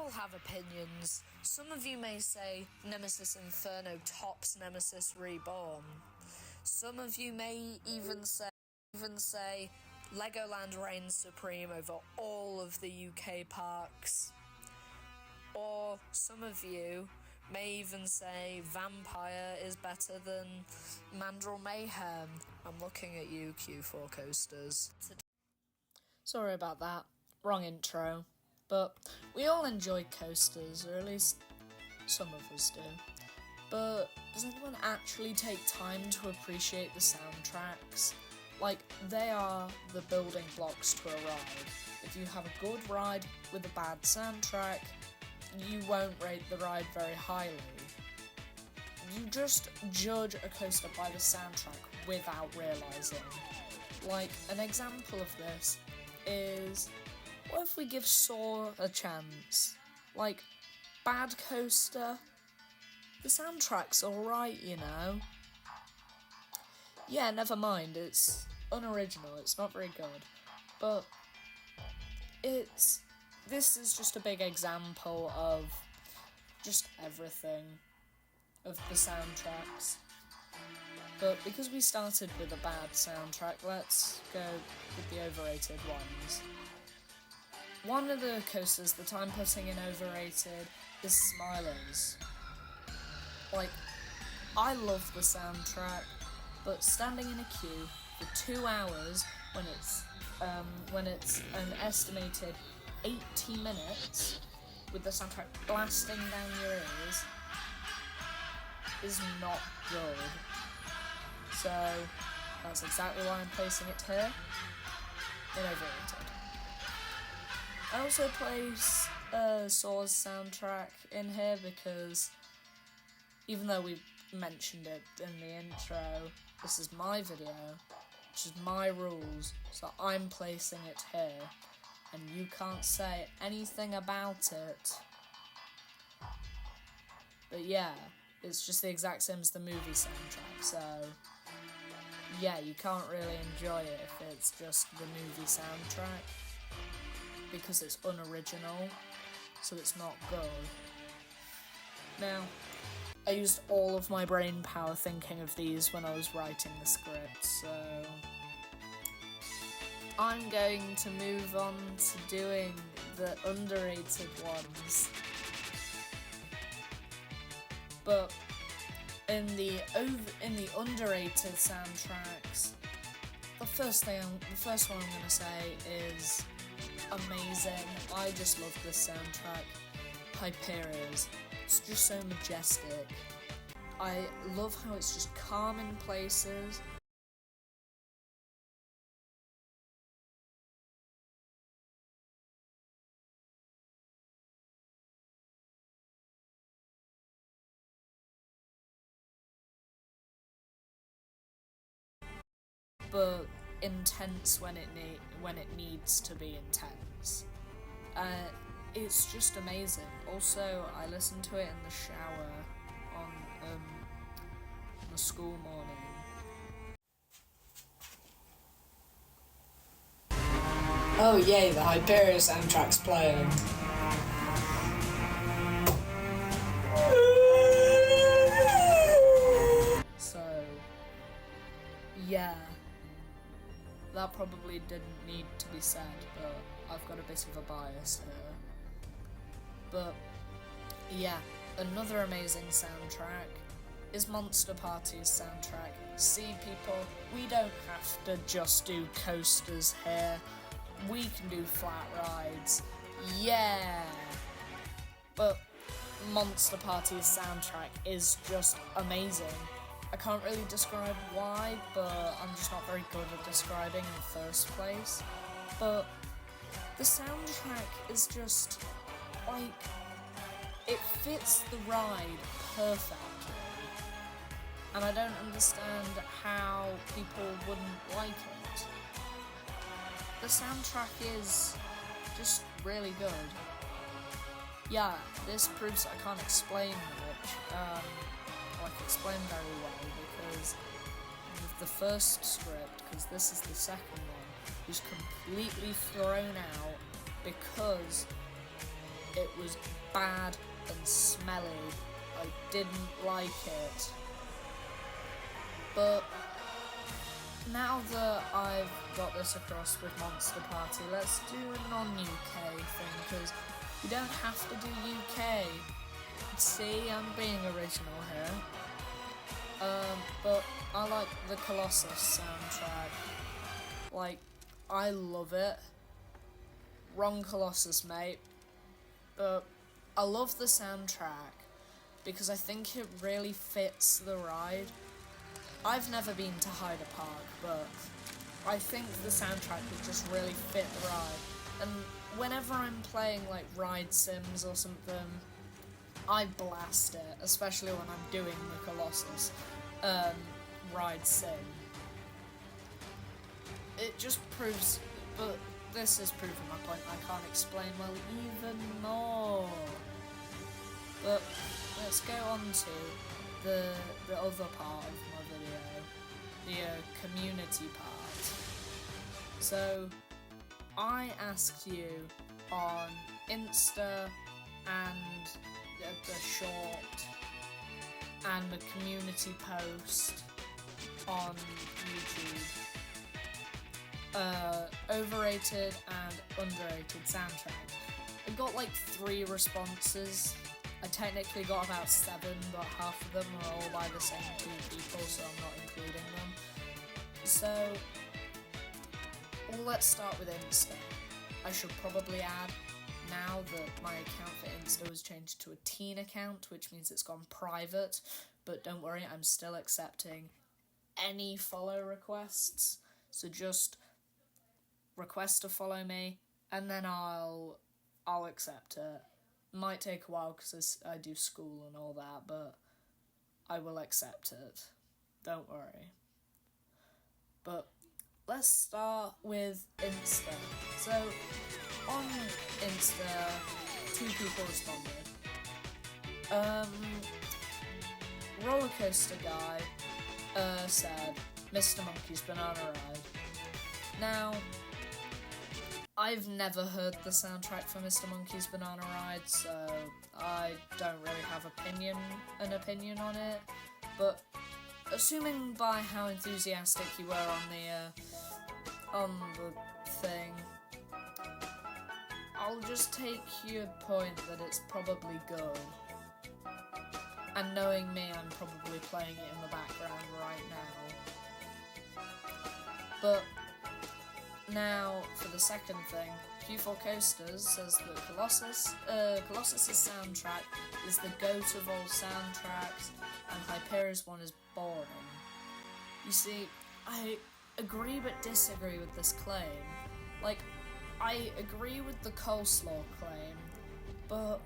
all have opinions. Some of you may say Nemesis Inferno tops Nemesis Reborn. Some of you may even say Legoland reigns supreme over all of the UK parks. Or some of you may even say Vampire is better than Mandrill Mayhem. I'm looking at you, Q4 coasters. Sorry about that. Wrong intro. But we all enjoy coasters, or at least some of us do. But does anyone actually take time to appreciate the soundtracks? Like, they are the building blocks to a ride. If you have a good ride with a bad soundtrack, you won't rate the ride very highly. You just judge a coaster by the soundtrack without realising. Like, an example of this is, what if we give Saw a chance? Like, bad coaster, the soundtrack's alright, you know. Yeah, never mind, it's unoriginal, it's not very good, but this is just a big example of just everything, of the soundtracks. But because we started with a bad soundtrack, let's go with the overrated ones. One of the coasters that I'm putting in overrated is Smilers. Like, I love the soundtrack, but standing in a queue for 2 hours when it's an estimated 80 minutes with the soundtrack blasting down your ears is not good. So that's exactly why I'm placing it here in overrated. I also place Saw's soundtrack in here because even though we mentioned it in the intro, this is my video, which is my rules, so I'm placing it here, and you can't say anything about it. But yeah, it's just the exact same as the movie soundtrack, so yeah, you can't really enjoy it if it's just the movie soundtrack, because it's unoriginal, so it's not good. Now, I used all of my brain power thinking of these when I was writing the script, so I'm going to move on to doing the underrated ones. But in the underrated soundtracks, the first one I'm gonna say is amazing. I just love this soundtrack. Hyperia's. It's just so majestic. I love how it's just calm in places. But intense when it needs to be intense. It's just amazing. Also, I listen to it in the shower on the school morning. Oh yay, the Hyperion soundtrack's playing. So, yeah. That probably didn't need to be said, but I've got a bit of a bias here. But yeah, another amazing soundtrack is Monster Party's soundtrack. See, people, we don't have to just do coasters here. We can do flat rides. Yeah! But Monster Party's soundtrack is just amazing. I can't really describe why, but I'm just not very good at describing in the first place. But the soundtrack is just, like, it fits the ride perfectly. And I don't understand how people wouldn't like it. The soundtrack is just really good. Yeah, this proves I can't explain much. I can explain very well because with the first script, because this is the second one, was completely thrown out because it was bad and smelly. I didn't like it. But now that I've got this across with Monster Party, let's do a non-UK thing, because you don't have to do UK. See, I'm being original here. But I like the Colossus soundtrack. Like, I love it. Wrong Colossus, mate. But I love the soundtrack because I think it really fits the ride. I've never been to Hyde Park, but I think the soundtrack would just really fit the ride. And whenever I'm playing like ride sims or something, I blast it, especially when I'm doing the Colossus ride sim. It just proves, but this is proving my point. I can't explain well even more. But let's go on to the other part of my video, the community part. So I asked you on Insta and the short and the community post on YouTube, overrated and underrated soundtrack. I got like 3 responses. I technically got about 7, but half of them are all by the same 2 people, so I'm not including them. So, let's start with Insta. I should probably add now that my account for Insta was changed to a teen account, which means it's gone private, but don't worry, I'm still accepting any follow requests, so just request to follow me, and then I'll accept it. Might take a while because I do school and all that, but I will accept it, don't worry. But let's start with Insta. So, on Insta, 2 people responded. Rollercoaster guy said, Mr. Monkey's Banana Ride. Now, I've never heard the soundtrack for Mr. Monkey's Banana Ride, so I don't really have an opinion on it, but assuming by how enthusiastic you were on the thing, I'll just take your point that it's probably good. And knowing me, I'm probably playing it in the background right now. But now, for the second thing, Q4 Coasters says that Colossus' soundtrack is the GOAT of all soundtracks, and Hyperia's one is boring. You see, I agree but disagree with this claim. Like, I agree with the coleslaw claim, but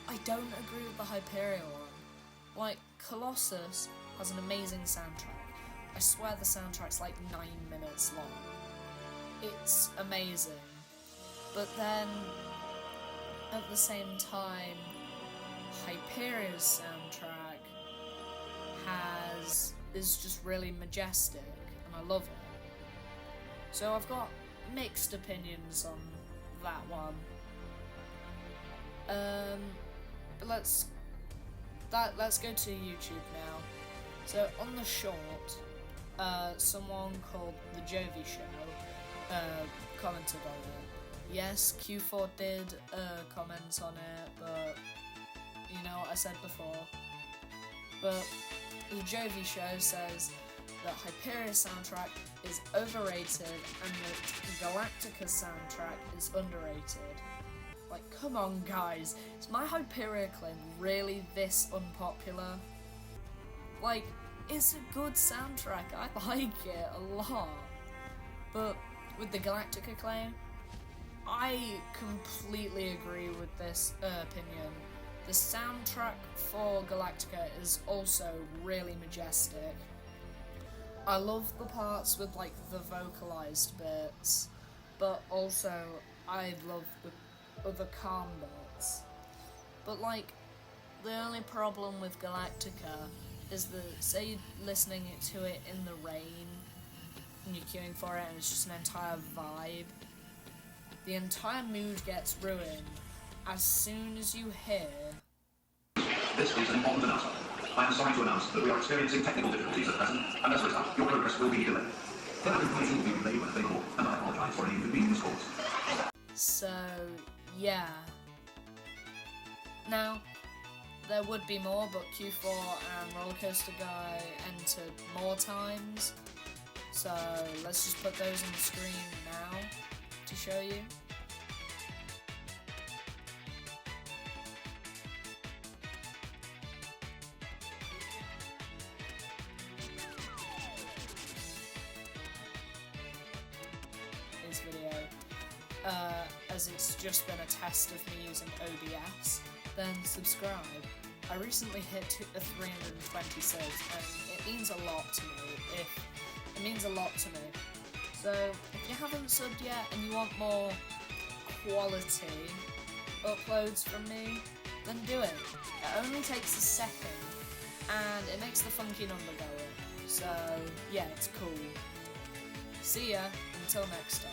I don't agree with the Hyperia one. Like, Colossus has an amazing soundtrack. I swear the soundtrack's like 9 minutes long. It's amazing. But then, at the same time, Hyperia's soundtrack is just really majestic, and I love it. So I've got mixed opinions on that one. But let's go to YouTube now. So on the short, someone called the Jovi Show commented on it. Yes, Q4 did comment on it, but you know what I said before. But the Jovi Show says that Hyperia's soundtrack is overrated and that Galactica's soundtrack is underrated. Like, come on guys, is my Hyperia claim really this unpopular? Like, it's a good soundtrack, I like it a lot. But with the Galactica claim, I completely agree with this opinion. The soundtrack for Galactica is also really majestic. I love the parts with like the vocalized bits, but also I love the other calm bits. But like, the only problem with Galactica is that, say you're listening to it in the rain and you're queuing for it and it's just an entire vibe, the entire mood gets ruined as soon as you hear... This is an important announcement. I am sorry to announce that we are experiencing technical difficulties at present, and as a result, your progress will be delayed. Further information will be relayed when available, and I apologize for any inconvenience caused. So, yeah. Now, there would be more, but Q4 and Rollercoaster Guy entered more times. So, let's just put those on the screen now to show you. This video, as it's just been a test of me using OBS, then subscribe. I recently hit 320 subs, and it means a lot to me. It means a lot to me. So if you haven't subbed yet and you want more quality uploads from me, then do it. It only takes a second, and it makes the funky number go up. So yeah, it's cool. See ya until next time.